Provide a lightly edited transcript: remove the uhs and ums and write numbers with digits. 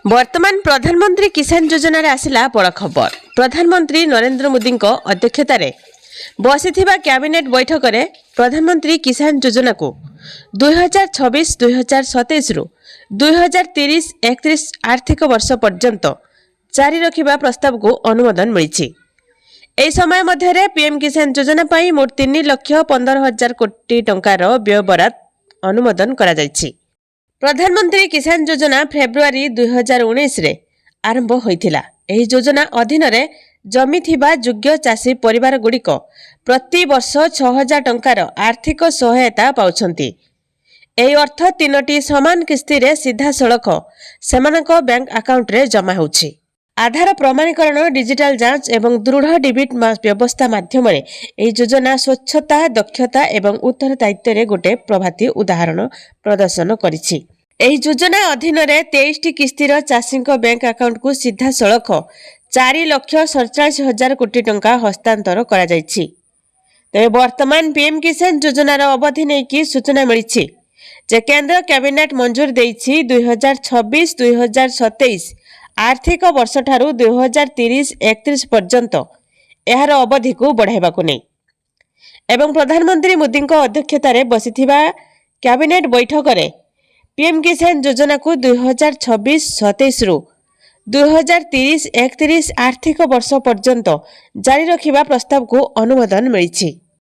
वर्तमान प्रधानमंत्री किसान योजना आसिला बड़ खबर। प्रधानमंत्री नरेंद्र मोदी अध्यक्षतार बसिथिबा कैबिनेट बैठक में प्रधानमंत्री किसान योजना को 2026-2027 रु 2030-31 आर्थिक वर्ष पर्यंत जारी रखिबा प्रस्ताव को अनुमोदन मिली। एही समय मध्य पीएम किसान योजना पाई मोट 3,15,000 कोटी टंकार व्यय बराद अनुमोदन करा जायछि। प्रधानमंत्री किसान योजना फेब्रुआरी 2019 रे आरंभ होइथिला। एही योजना अधीन रे जमी थिबा योग्य चाषी परिवार गुड़िक प्रति वर्ष 6,000 टंकार आर्थिक सहायता पाउछंती। एही अर्थ 3टी समान किस्ती रे सीधा सड़क सेमानक बैंक अकाउंट रे जमा होछि। आधार प्रमाणीकरण, डिजिटल जांच एवं दृढ़ डिबिट व्यवस्था माध्यम एही योजना स्वच्छता, दक्षता एवं उत्तरदायित्व रे गोटे प्रभाती उदाहरण प्रदर्शन करिछि। एही योजना अधीन रे 23टी किस्तीर चाषीक बैंक अकाउंट को सीधा सड़क 4,47,000 कोटी टंका हस्तांतर करा जायछि। तेबे वर्तमान पीएम किसान योजनार अवधि नेकी सूचना मिलिछि जे केंद्र कैबिनेट मंजूर देइछि 2026-2027 आर्थिक वर्ष ठारू 2030-31 पर्यंत एहार अवधि को बढ़ाइबाकु नै एवं प्रधानमंत्री मोदी अध्यक्षतार बसिथिबा कैबिनेट बैठक में पीएम किसान योजना को 2026-27 रु 2030-31 आर्थिक वर्ष पर्यंत जारी रखिबा प्रस्ताव को अनुमोदन मिली।